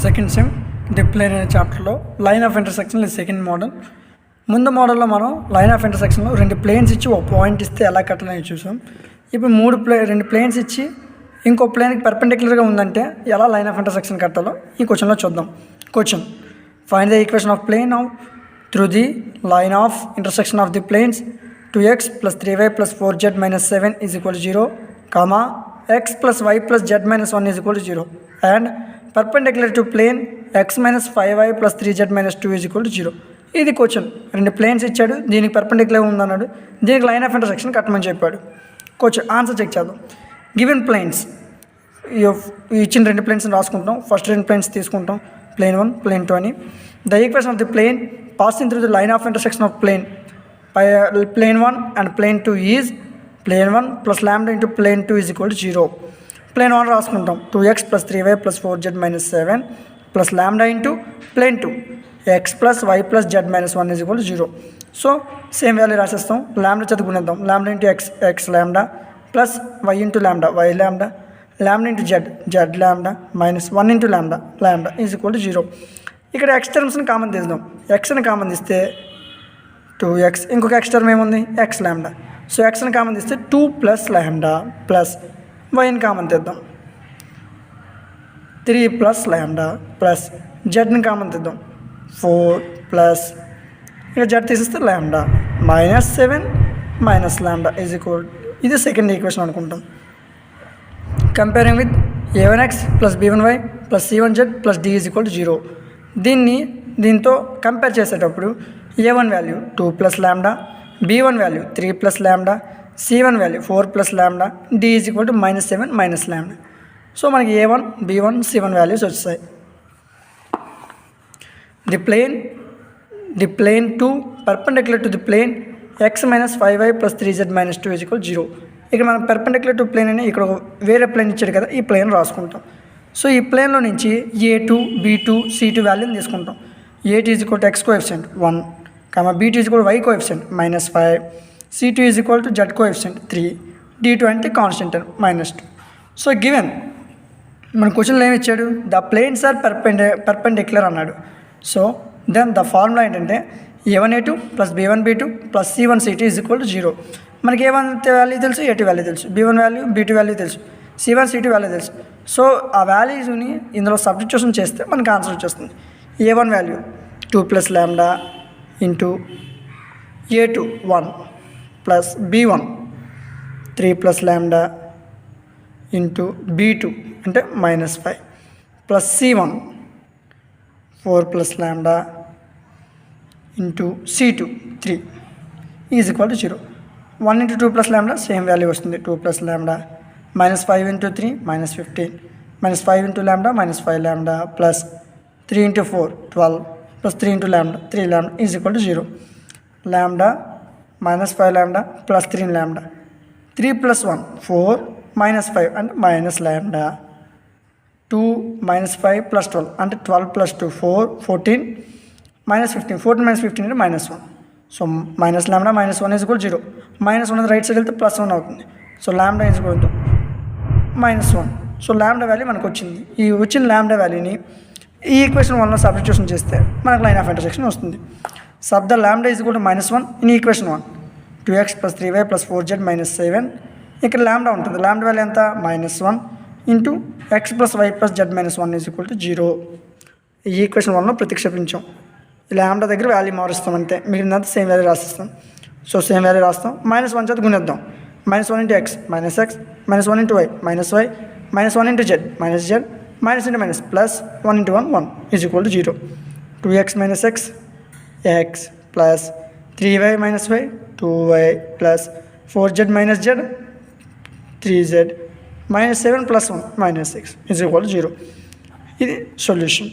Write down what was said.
Second sem డిప్లేన్ అనే చాప్టర్లో line of intersection ఇది సెకండ్ మోడల్. ముందు మోడల్లో మనం లైన్ ఆఫ్ ఇంటర్సెక్షన్లో రెండు ప్లేన్స్ ఇచ్చి ఒక పాయింట్ ఇస్తే ఎలా కట్టాలని చూసాం. ఇప్పుడు రెండు ప్లేన్స్ ఇచ్చి ఇంకో ప్లేన్కి పర్పెండిక్యులర్గా ఉందంటే ఎలా లైన్ ఆఫ్ ఇంటర్సెక్షన్ కట్టాలో ఈ క్వశ్చన్లో చూద్దాం. Question: find the equation of plane of through the line of intersection of the planes 2x + 3y + 4z - 7 = 0, comma x + y + z - 1 = 0 and perpendicular to plane x - 5y + 3z - 2 = 0. ఇది question. రెండు planes ఇచ్చాడు, దీనికి perpendicular ఉందన్నాడు, దీనికి line of intersection కట్టమని చెప్పాడు. Question answer check చేద్దాం. Given planes, ఇచ్చిన రెండు ప్లేన్స్ రాసుకుంటాం. ఫస్ట్ రెండు ప్లేన్స్ తీసుకుంటాం, ప్లేన్ 1 ప్లేన్ 2 అని. The equation of the plane passing through the line of intersection of plane 1 and plane 2 is plane 1 plus lambda into plane 2 is equal to 0. Plane 1 రాసుకుంటాం. 2x + 3y + 4z - 7 plus lambda into plane 2 x + y + z - 1 is equal to 0. So same value రాసేస్తాం. Lambda చదువుకునేద్దాం. Lambda into x lambda plus y into lambda y lambda, lambda into z lambda minus 1 into lambda is equal to 0. ఇక్కడ x టర్మ్స్ని common తీద్దాం. xని common తీస్తే 2x, ఇంకొక x term ఏముంది x lambda. So xని common తీస్తే 2 + lambda plus yని common తీద్దాం 3 + lambda plus zని common తీద్దాం 4 ప్లస్ ఇక్కడ z తీసేస్తే లాంబ్డా -7 - లాంబ్డా ఈజ్ ఈక్వల్. ఇది సెకండ్ ఈక్వేషన్ అనుకుంటాం. Comparing with a1x + b1y + c1z + d is equal to 0. దీంతో కంపేర్ చేసేటప్పుడు a1 value 2 + lambda, b1 value 3 + lambda, c1 value 4 + lambda, d is equal to -7 - lambda. So మనకి a1, b1, c1 values వచ్చాయి. The plane 2 perpendicular to the plane x - 5y + 3z - 2 = 0. ఇక్కడ మనం perpendicular to plane అని ఇక్కడ వేరే plane ఇచ్చాడు కదా, ఈ ప్లేన్ రాసుకుంటాం. సో ఈ ప్లేన్లో నుంచి a2, b2, c2 వాల్యూని తీసుకుంటాం. a2 = x coefficient 1, b2 = y coefficient -5, c2 = z coefficient 3, d2 అంటే కాన్స్టెంట్ -2. సో గివెన్ మన క్వశ్చన్లో ఏమి ఇచ్చాడు, ద ప్లేన్స్ ఆర్ పర్పెండిక్యులర్ అన్నాడు. సో దెన్ ద ఫార్ములా ఏంటంటే a1a2 + b1b2 + c1c2 = 0. మనకి a1 వాల్యూ తెలుసు, a2 వాల్యూ తెలుసు, b1 వాల్యూ, b2 వాల్యూ తెలుసు, c1, c2 వాల్యూ తెలుసు. సో ఆ వాల్యూస్ని ఇందులో సబ్స్టిట్యూషన్ చేస్తే మనకి ఆన్సర్ వచ్చేస్తుంది. a1 value 2 + lambda into a2 1 plus b1 3 + lambda into b2 అంటే -5 plus c1 4 + lambda into c2 3 is equal to 0. 1 into 2 + lambda same value వస్తుంది 2 + lambda, -5 into 3 -15, -5 into lambda -5 lambda plus 3 into 4 12 plus 3 into lambda 3 lambda is equal to 0. Lambda -5 lambda plus 3 lambda, 3 + 1 4 -5 అంటే lambda, 2 -5 + 12 అంటే 12 + 2 4 14 -15 14 - 15 అంటే -1. So lambda -1 is equal 0. -1 right side వెళ్తే +1 అవుతుంది. So lambda is equal to -1. So lambda value మనకు వచ్చింది. ఈ వచ్చిన lambda వాల్యూని ఈ ఈక్వేషన్ 1లో సబ్స్టిట్యూషన్ చేస్తే మనకు లైన్ ఆఫ్ ఇంటర్సెక్షన్ వస్తుంది. Sub the lambda is equal to -1 in equation 1, 2x + 3y + 4z - 7. ఇక్కడ లాంబ్డా ఉంటుంది. లాంబ్డా వాల్యూ ఎంత -1 into x + y + z - 1 is equal to 0. ఈ ఈక్వేషన్ 1లో ప్రతిక్షేపించాం. ఈ లాంబ్డా దగ్గర వాల్యూ మారుస్తాం అంతే, మిగిలినంత సేమ్ వాల్యూ రాసిస్తాం. సో సేమ్ వాల్యూ రాస్తాం. -1 చేత గుణిద్దాం. -1 into x -x, -1 into y -y, -1 into z -z, minus into minus plus 1 into 1 1 is equal to 0. 2x minus x x plus 3y minus y 2y plus 4z minus z 3z minus 7 plus 1 minus 6 is equal to 0. This is solution.